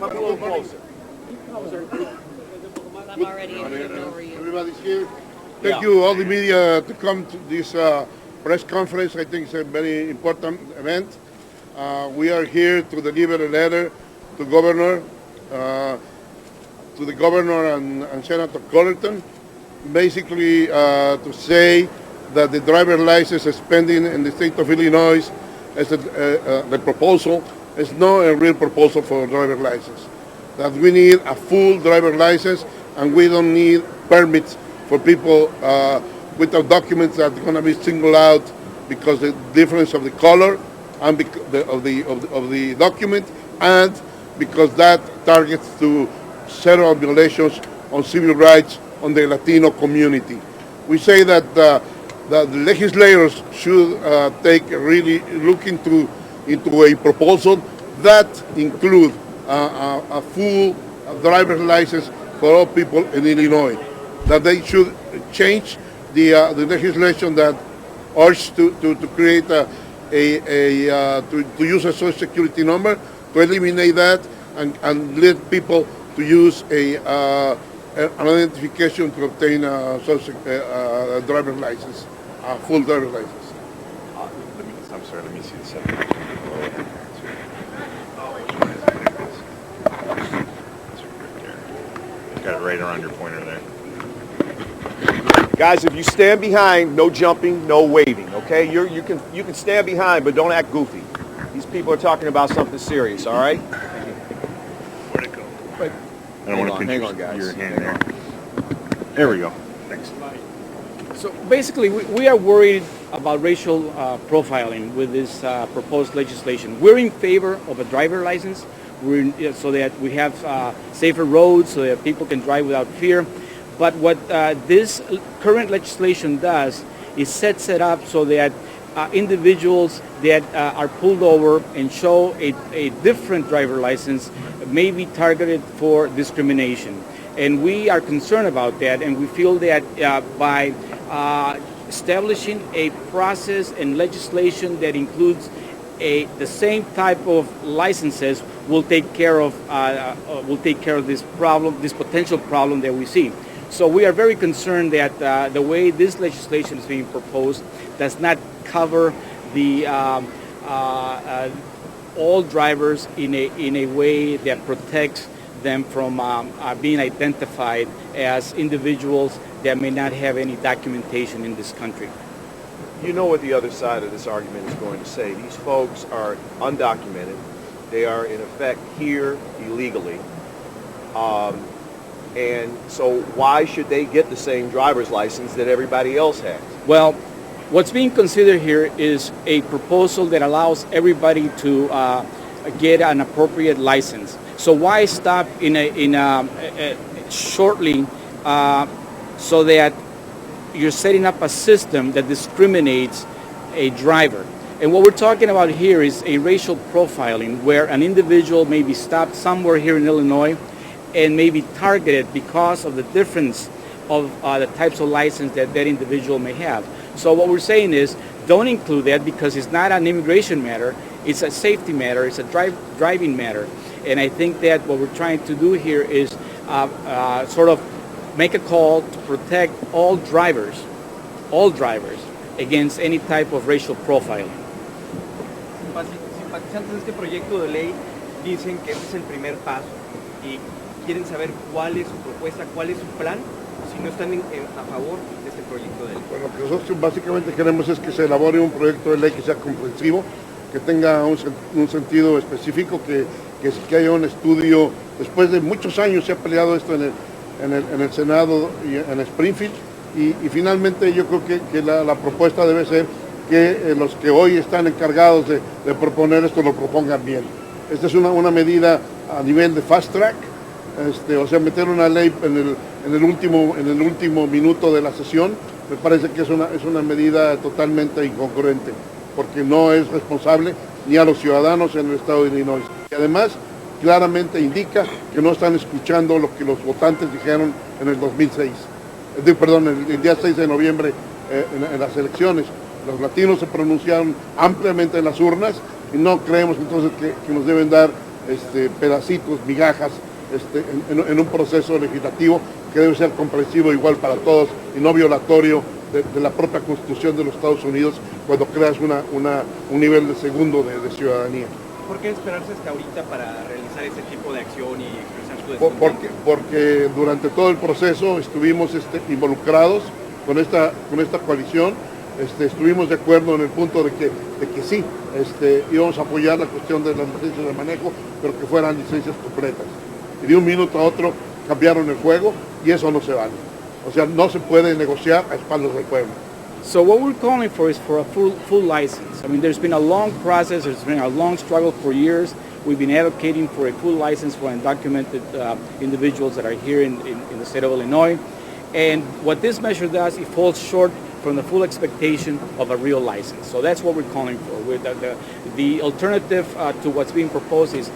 Come a little closer. I'm already over you. Everybody's here. Thank you, all the media, to come to this press conference. I think it's a very important event. We are here to deliver a letter to the governor and Senator Collerton, basically to say that the driver license spending in the state of Illinois, the proposal, is not a real proposal for a driver license. That we need a full driver license, and we don't need permits for people without documents that are going to be singled out because the difference of the color and of the document, and because that targets to several violations on civil rights on the Latino community. We say that the legislators should really look into a proposal that include a full driver's license for all people in Illinois. That they should change the legislation that urges to create to use a social security number, to eliminate that and let people to use an identification to obtain a driver's license, a full driver's license. I'm sorry, let me see the second. Got it right around your pointer there. Guys, if you stand behind, no jumping, no waving, okay? You can stand behind, but don't act goofy. These people are talking about something serious, all right? Where'd it go? Wait. I don't want to pinch your hand there. There we go. Thanks. So basically, we are worried about racial profiling with this proposed legislation. We're in favor of a driver license so that we have safer roads, so that people can drive without fear. But what this current legislation does is sets it up so that individuals that are pulled over and show a different driver license may be targeted for discrimination. And we are concerned about that, and we feel that by establishing a process and legislation that includes the same type of licenses will take care of this problem, this potential problem that we see. So we are very concerned that the way this legislation is being proposed does not cover the all drivers in a way that protects them from being identified as individuals that may not have any documentation in this country. You know what the other side of this argument is going to say. These folks are undocumented. They are, in effect, here illegally. And so why should they get the same driver's license that everybody else has? Well, what's being considered here is a proposal that allows everybody to get an appropriate license. So why stop shortly so that you're setting up a system that discriminates a driver? And what we're talking about here is a racial profiling where an individual may be stopped somewhere here in Illinois and may be targeted because of the difference of the types of license that that individual may have. So what we're saying is don't include that because it's not an immigration matter, it's a safety matter, it's a driving matter. And I think that what we're trying to do here is sort of make a call to protect all drivers against any type of racial profiling. Simpatizantes de este proyecto de ley dicen que este es el primer paso y quieren saber cuál es su propuesta, cuál es su plan, si no están a favor de este proyecto de ley. Bueno, lo que nosotros básicamente queremos es que se elabore un proyecto de ley que sea comprensivo, que tenga un sentido específico, que haya un estudio. Después de muchos años se ha peleado esto en el Senado y en Springfield, y finalmente yo creo que la propuesta debe ser que los que hoy están encargados de proponer esto lo propongan bien. Esta es una medida a nivel de fast track, o sea, meter una ley en el último minuto de la sesión, me parece que es una medida totalmente incongruente, porque no es responsable ni a los ciudadanos en el estado de Illinois. Y además, claramente indica que no están escuchando lo que los votantes dijeron en el 2006, el día 6 de noviembre en las elecciones. Los latinos se pronunciaron ampliamente en las urnas y no creemos entonces que nos deben dar pedacitos, migajas, en un proceso legislativo que debe ser comprensivo igual para todos y no violatorio de la propia Constitución de los Estados Unidos cuando creas un nivel de segundo de ciudadanía. ¿Por qué esperarse hasta ahorita para realizar ese tipo de acción y expresar su descontento? Porque durante todo el proceso estuvimos involucrados con esta coalición, estuvimos de acuerdo en el punto de que sí, íbamos a apoyar la cuestión de las licencias de manejo, pero que fueran licencias completas. Y de un minuto a otro cambiaron el juego y eso no se vale. O sea, no se puede negociar a espaldas del pueblo. So what we're calling for is for a full license. I mean, there's been a long process, there's been a long struggle for years. We've been advocating for a full license for undocumented individuals that are here in the state of Illinois. And what this measure does, it falls short from the full expectation of a real license. So that's what we're calling for. The alternative to what's being proposed is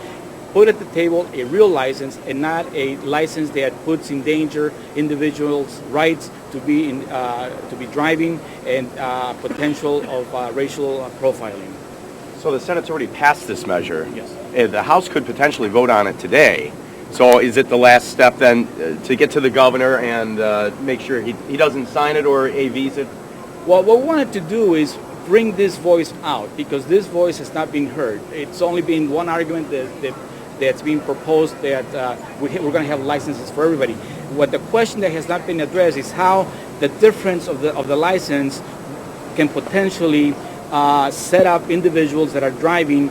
put at the table a real license and not a license that puts in danger individuals' rights to be driving and potential of racial profiling. So the Senate's already passed this measure. Yes. The House could potentially vote on it today. So is it the last step then to get to the governor and make sure he doesn't sign it or AVs it? Well, what we wanted to do is bring this voice out because this voice has not been heard. It's only been one argument that's being proposed that we're going to have licenses for everybody. What the question that has not been addressed is how the difference of the license can potentially set up individuals that are driving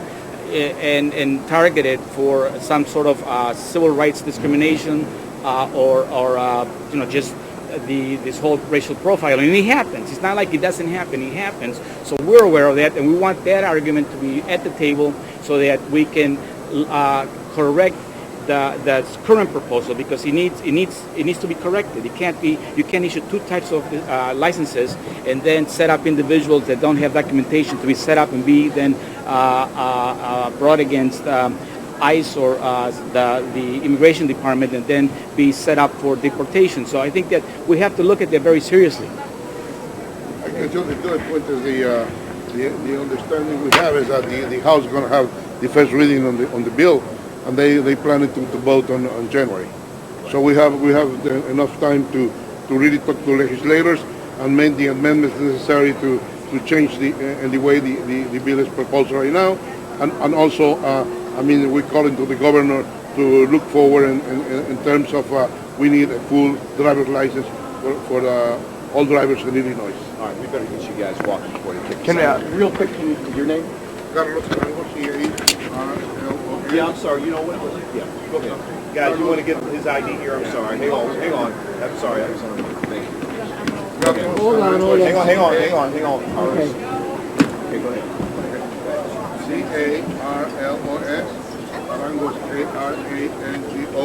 and targeted for some sort of civil rights discrimination or just this whole racial profiling. And it happens. It's not like it doesn't happen. It happens. So we're aware of that, and we want that argument to be at the table so that we can correct the current proposal because it needs to be corrected. You can't issue two types of licenses and then set up individuals that don't have documentation to be set up and be then brought against ICE or the immigration department and then be set up for deportation. So I think that we have to look at that very seriously. I guess the other point is the understanding we have is that the House is going to have the first reading on the bill, and they plan to vote on January. So we have enough time to really talk to legislators and make the amendments necessary to change the way the bill is proposed right now, and also we're calling to the governor to look forward in terms of we need a full driver's license for all drivers in Illinois. All right, we better get you guys walking before you kick Can us out. real quick, your name? Carlos Arangos, C-A-R-L-O-S. Yeah, I'm sorry. You know what? Yeah, go ahead. Guys, you want to get his ID here? I'm sorry. Hang on. I'm sorry. I was on. Thank you. Hold on. Hang on. Okay. Okay, go ahead. C-A-R-L-O-S, Arangos, A-R-A-N-G-O,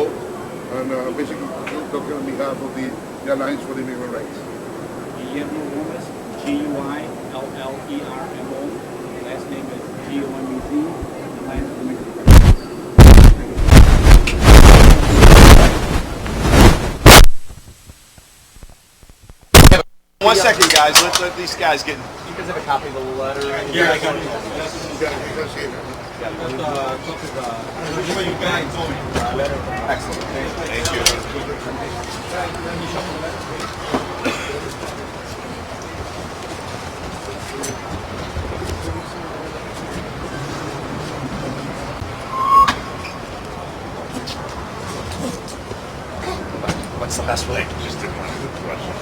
and basically talking on behalf of the Alliance for Immigrant Rights. Guillermo Gomez, G-U-I-L-L-E-R-M-O. Last name is G-O-M-E-Z. Alliance for Immigrant Rights. 1 second, guys. Let these guys get. You guys have a copy of the letter? Yeah, I got it. Excellent. Thank What's the best way? Just a question.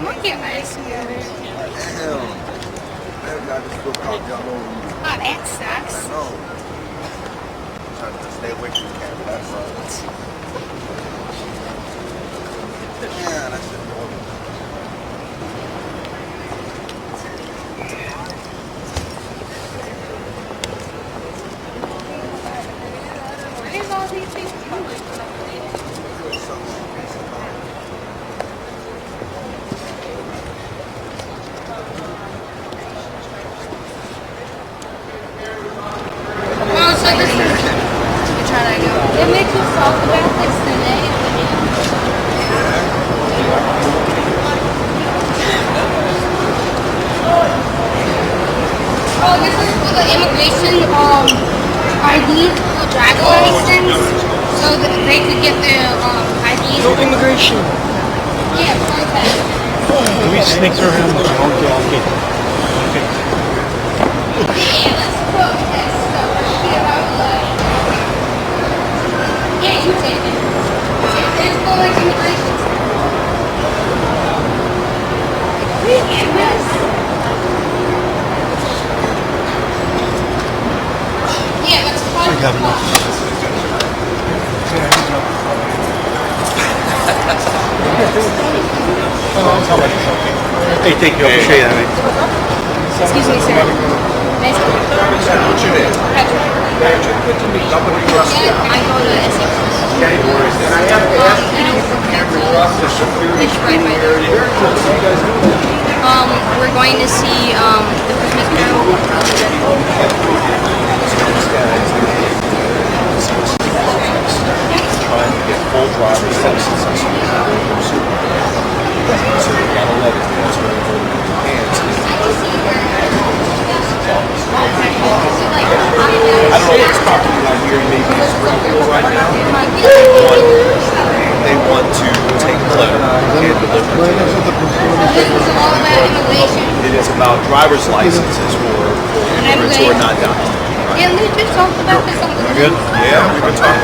Monkey eyes. Damn. I just feel cocky all over you. Oh, that sucks. I know. I'm trying to stay away from the camera, that's all. Yeah, that's just horrible. Where is all these things coming from? Oh, so this is... You're trying to go. It makes you talk about this today. Oh, this is for the immigration ID for driver license, so that they could get their ID. No immigration. Yeah, perfect. We sneak through him. Okay. Yeah, let's protest stuff. Here, I would like. Yeah, you take it. There's no like immigration. Yeah, let's protest. Hey, thank you. I appreciate that. Excuse me, sir. Nice to meet you. What's your name? Patrick. Good to meet you. I'm going to trust you. Yeah, I go to SX. Okay, no worries. And I have to ask you, the security It's right by there. We're going to see the Christmas Carol. Trying to get full driver's license. So we got 11. That's where we're going to put your hands. I don't know what's popular out here. Maybe it's Springfield right now. They want to take a letter and deliver it to them. This is all about immigration. It is about driver's licenses for immigrants who are not documented. Yeah, we just talked about this on the Good? Yeah, we've been talking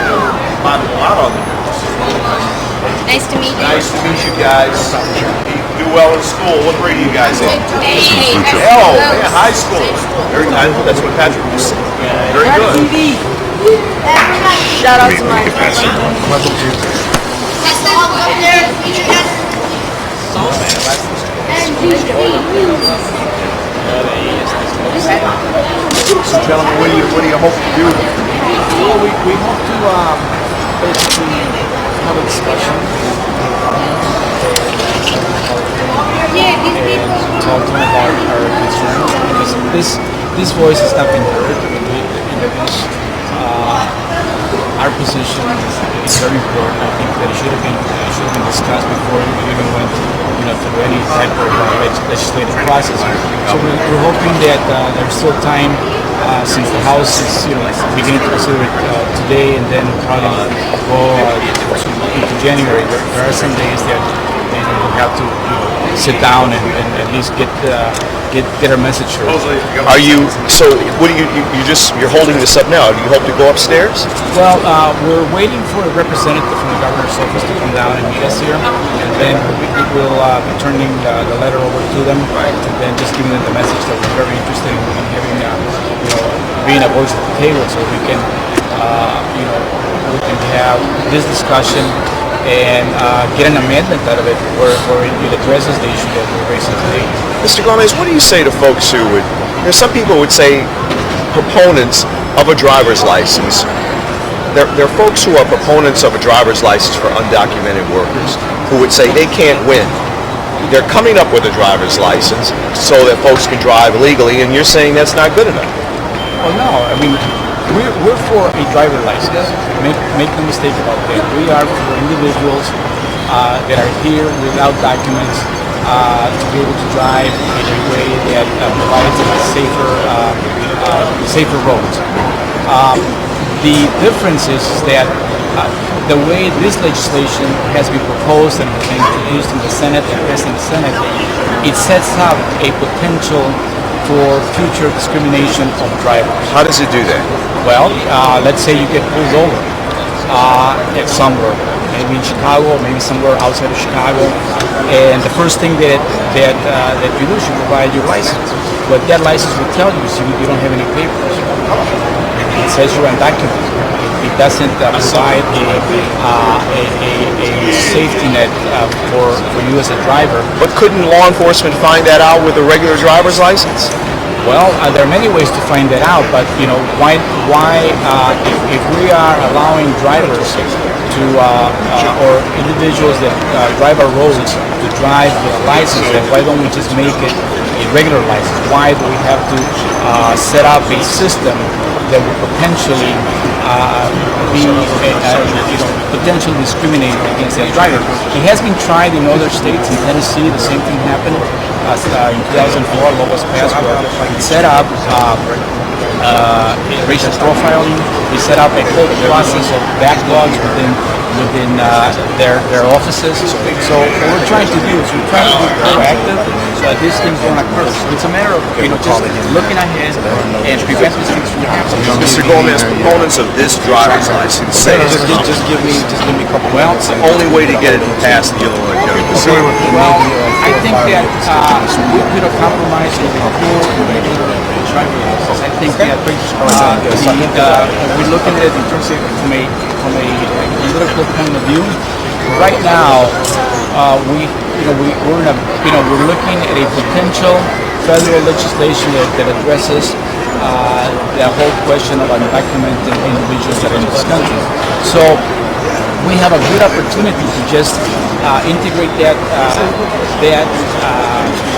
about it a lot on the news. Nice to meet you. Nice to meet you guys. You do well in school. What grade are you guys in? Hey, Oh, man, high school. Very nice. That's what Patrick was saying. Very good. Shout out to my So, gentlemen, what do you hope to do? Well, we hope to basically have a discussion and talk to them about our concerns, because this voice has not been heard. Our position is very important. I think that it should have been discussed before we even went through any type of legislative process. So we're hoping that there's still time, since the House is beginning to consider it today, and then probably go into January. There are some days that we'll have to sit down and at least get our message heard. Are you, so what do you're holding this up now? Do you hope to go upstairs? Well, we're waiting for a representative from the governor's office to come down and meet us here, and then we'll be turning the letter over to them, and then just giving them the message that we're very interested in having, being a voice at the table, so we can have this discussion and get an amendment out of it where it addresses the issue that we're raising today. Mr. Gomez, what do you say to folks who would, some people would say proponents of a driver's license. There are folks who are proponents of a driver's license for undocumented workers who would say they can't win. They're coming up with a driver's license so that folks can drive legally, and you're saying that's not good enough. Well, no, I mean, we're for a driver license. Make no mistake about that. We are for individuals that are here without documents to be able to drive in a way that provides safer roads. The difference is that the way this legislation has been proposed and has been introduced in the Senate and passed in the Senate, it sets up a potential for future discrimination of drivers. How does it do that? Well, let's say you get pulled over at somewhere, maybe in Chicago, maybe somewhere outside of Chicago. And the first thing that you do is you provide your license. What that license will tell you is you don't have any papers. It says you're undocumented. It doesn't provide a safety net for you as a driver. But couldn't law enforcement find that out with a regular driver's license? Well, there are many ways to find that out, but why if we are allowing drivers to or individuals that drive our roads to drive with a license, then why don't we just make it a regular license? Why do we have to set up a system that would potentially be potentially discriminating against that driver? It has been tried in other states. In Tennessee, the same thing happened. In 2004, a law was passed where it set up racial profiling. They set up a whole process of backlogs within their offices. So what we're trying to do is we're trying to be proactive so that these things don't occur. So it's a matter of just looking ahead and prevent these things from happening. Mr. Gomez, proponents of this driver's license say just give me a couple. Well, it's the only way to get it past the Illinois County. Well, I think that we could have compromised with the poor driver license. I think that we're looking at it in terms of from a political point of view. Right now, we're looking at a potential federal legislation that addresses the whole question of undocumented individuals that are in this country. So we have a good opportunity to just integrate that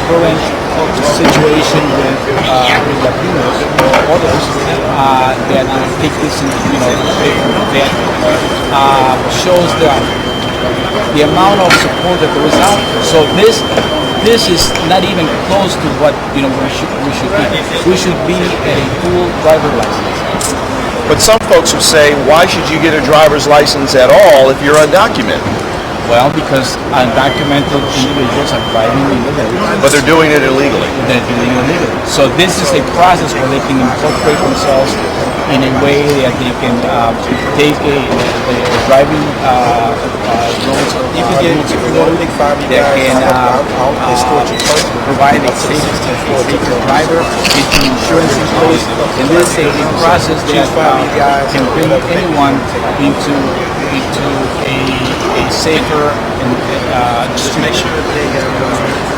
current situation with Latinos or others that take this, that shows the amount of support that there is out there. So this is not even close to what we should be. We should be at a full driver license. But some folks will say, why should you get a driver's license at all if you're undocumented? Well, because undocumented individuals are driving illegally. But they're doing it illegally. They're doing it illegally. So this is a process where they can incorporate themselves in a way that they can take the driving roads that can provide a safe driver, get insurance in place, and this is a process that can bring anyone into a safer and just to make sure that they get.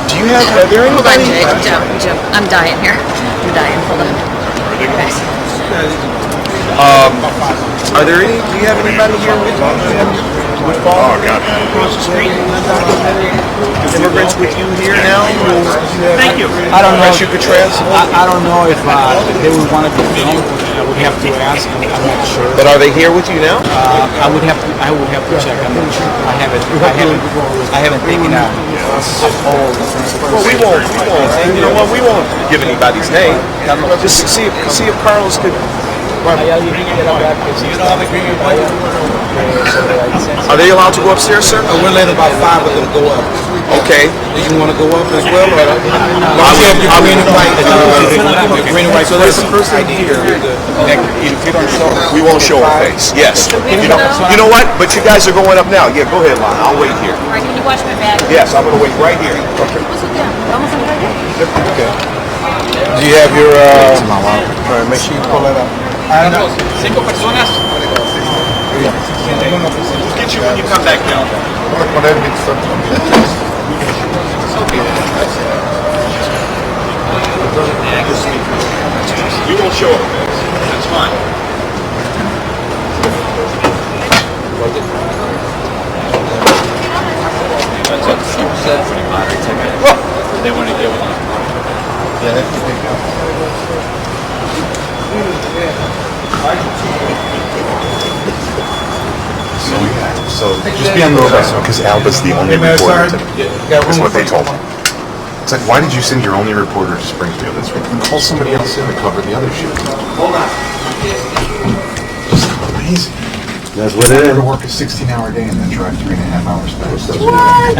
Do you have? Are there Hold on, anybody? Jim. I'm dying here. I'm dying. Hold on. Okay. Are there any? Do you have anybody here with you? Oh, God. Across the street, immigrants with you here now? Thank you. I don't know. You could translate. I don't know if they would want to be filmed. I would have to ask. I'm not sure. But are they here with you now? I would have to check. I'm not sure. I haven't taken a poll. Well, we won't. You know what? We won't give anybody's name. Just see if Carlos could. Are they allowed to go upstairs, sir? We're letting about 5 of them go up. Okay. Do you want to go up as well? Or So there's a person here. We won't show our face. Yes. You know what? But you guys are going up now. Yeah, go ahead, Lon. I'll wait here. All right, can you watch my bag? Yes, I'm going to wait right here. Okay. Okay. Do you have your, make sure you pull that up. Cinco personas. We'll get you when you come back down. You won't show up. That's fine. They want to give one. Yeah, that's the big one. So just be on the lookout because Alba's the only reporter today. That's what they told me. It's like, why did you send your only reporter to Springfield this week? Call somebody else in to cover the other shit. Hold on. Just amazing. That's what it is. To work a 16-hour day and then drive 3.5 hours back. What?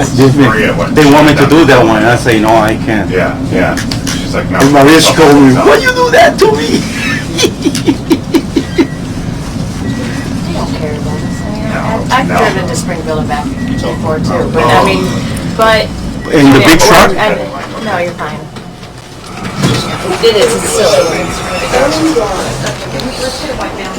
They want me to do that one. I say, no, I can't. Yeah. She's like, no. And Maria, she told me, why you do that to me? I've driven to Springfield and back before too, but I mean, but. In the big truck? No, you're fine. It is, it's silly. Let's get it wiped down.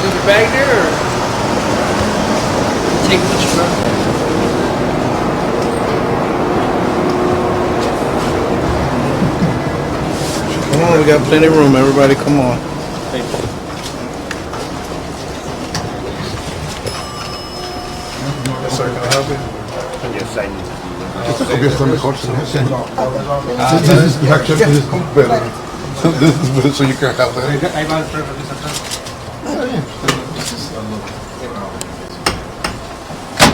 Is your bag there or take what you want? Come on, we got plenty of room. Everybody, come on. Thank you. Yes, sir. Can I help you? Yes, I need. Esta copia está mejor. This is actually this is better. This is better, so you can have that. Ahí va el revisor.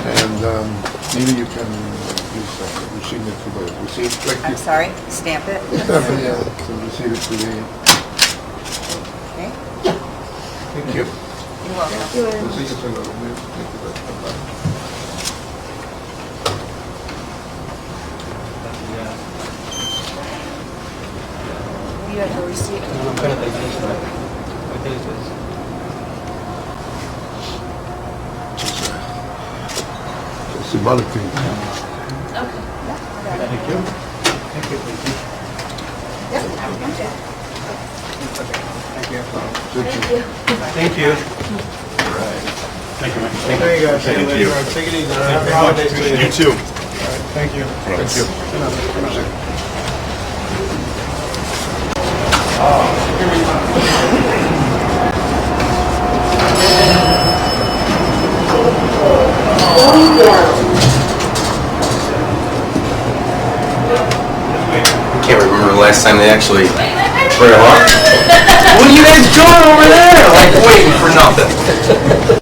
And maybe you can use your signature to the receipt. Like I'm sorry, stamp it. yeah, so receive it today. Okay. Thank you. You're welcome. Sí, yo se lo doy. You have to receipt. Symbolic thing. Okay. Thank you. Thank you. Thank you. Thank you, man. Thank you guys. Thank you. Take it easy. Happy holidays to you. You too. Thank you. Thank you. I can't remember the last time they actually read them up. What are you guys doing over there? Like waiting for nothing.